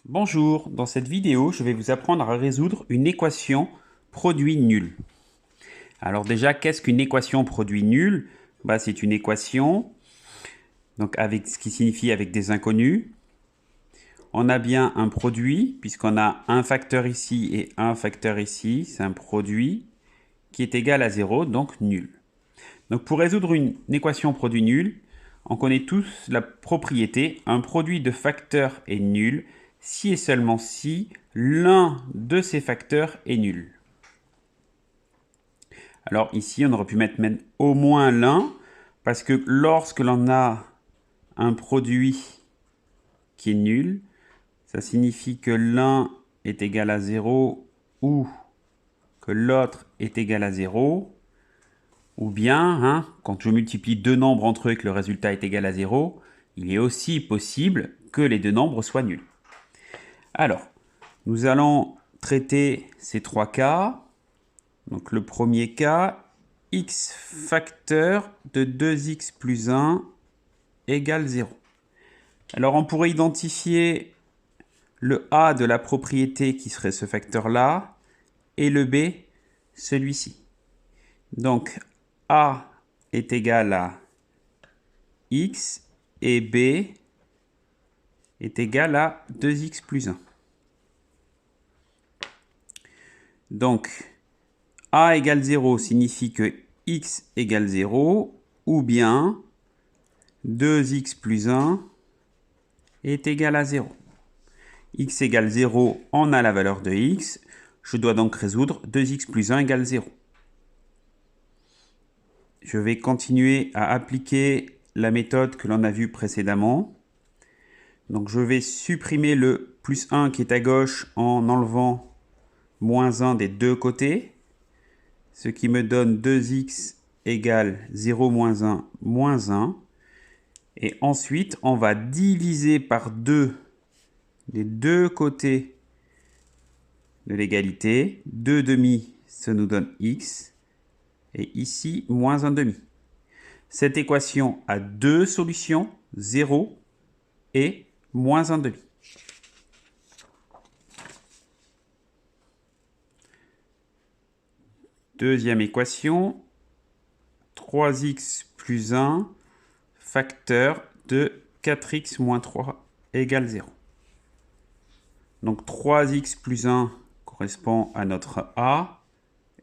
Bonjour, dans cette vidéo, je vais vous apprendre à résoudre une équation produit nul. Alors déjà, qu'est-ce qu'une équation produit nul? C'est une équation donc avec ce qui signifie avec des inconnus. On a bien un produit, puisqu'on a un facteur ici et un facteur ici. C'est un produit qui est égal à 0, donc nul. Donc pour résoudre une équation produit nul, on connaît tous la propriété un produit de facteurs est nul si et seulement si l'un de ces facteurs est nul. Alors ici, on aurait pu mettre même au moins l'un, parce que lorsque l'on a un produit qui est nul, ça signifie que l'un est égal à 0 ou que l'autre est égal à 0. Ou bien, quand je multiplie deux nombres entre eux et que le résultat est égal à 0, il est aussi possible que les deux nombres soient nuls. Alors, nous allons traiter ces trois cas. Donc le premier cas, x facteur de 2x plus 1 égale 0. Alors on pourrait identifier le a de la propriété qui serait ce facteur-là et le b, celui-ci. Donc a est égal à x et b est égal à 2x plus 1. Donc a égale 0 signifie que x égale 0 ou bien 2x plus 1 est égal à 0. X égale 0, on a la valeur de x. Je dois donc résoudre 2x plus 1 égale 0. Je vais continuer à appliquer la méthode que l'on a vue précédemment. Donc je vais supprimer le plus 1 qui est à gauche en enlevant moins 1 des deux côtés. Ce qui me donne 2x égale 0 moins 1 moins 1. Et ensuite, on va diviser par 2 les deux côtés de l'égalité. 2 demi, ça nous donne x. Et ici, moins 1 demi. Cette équation a deux solutions, 0 et moins 1 demi. Deuxième équation, 3x plus 1 facteur de 4x moins 3 égale 0. Donc 3x plus 1 correspond à notre A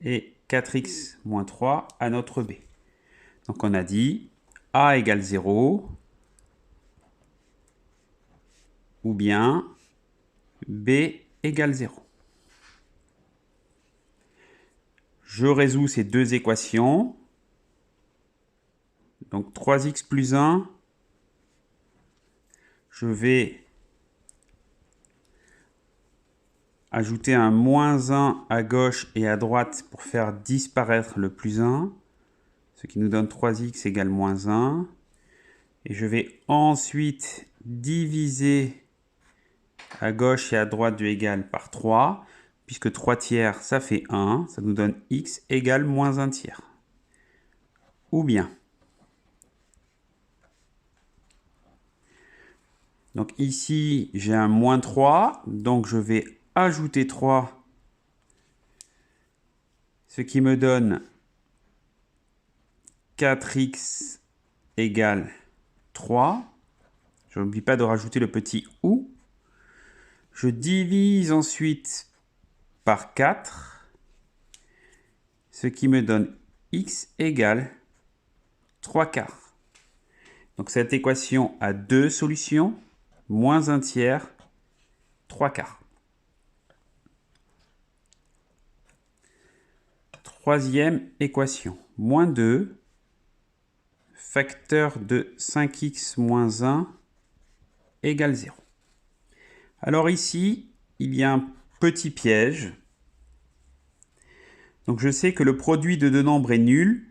et 4x moins 3 à notre B. Donc on a dit A égale 0 ou bien B égale 0. Je résous ces deux équations. Donc 3x plus 1, je vais ajouter un moins 1 à gauche et à droite pour faire disparaître le plus 1, ce qui nous donne 3x égale moins 1. Et je vais ensuite diviser à gauche et à droite du égal par 3, puisque 3 tiers, ça fait 1, ça nous donne x égale moins 1 tiers. Ou bien, donc ici, j'ai un moins 3, donc je vais ajouter 3, ce qui me donne 4x égale 3. Je n'oublie pas de rajouter le petit ou. Je divise ensuite par 4, ce qui me donne x égale 3 quarts. Donc cette équation a deux solutions, moins 1 tiers, 3 quarts. Troisième équation, moins 2, facteur de 5x moins 1 égale 0. Alors ici, il y a un petit piège. Donc je sais que le produit de deux nombres est nul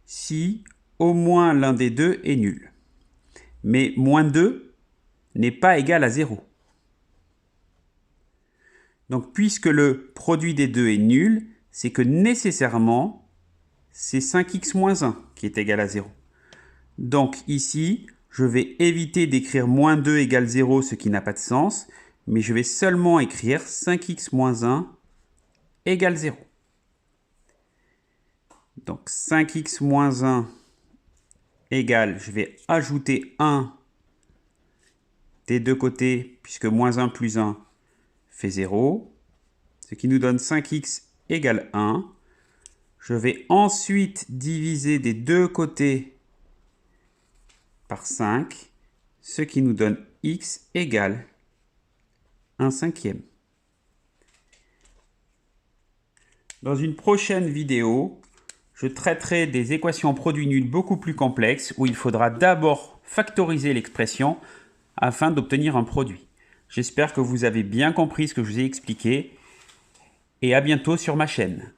si au moins l'un des deux est nul. Mais moins 2 n'est pas égal à 0. Donc puisque le produit des deux est nul, c'est que nécessairement, c'est 5x moins 1 qui est égal à 0. Donc ici, je vais éviter d'écrire moins 2 égale 0, ce qui n'a pas de sens, mais je vais seulement écrire 5x moins 1 égale 0. Donc 5x moins 1 égale, je vais ajouter 1 des deux côtés, puisque moins 1 plus 1 fait 0, ce qui nous donne 5x égale 1. Je vais ensuite diviser des deux côtés par 5, ce qui nous donne x égale 1/5. Dans une prochaine vidéo, je traiterai des équations produits nuls beaucoup plus complexes où il faudra d'abord factoriser l'expression afin d'obtenir un produit. J'espère que vous avez bien compris ce que je vous ai expliqué et à bientôt sur ma chaîne.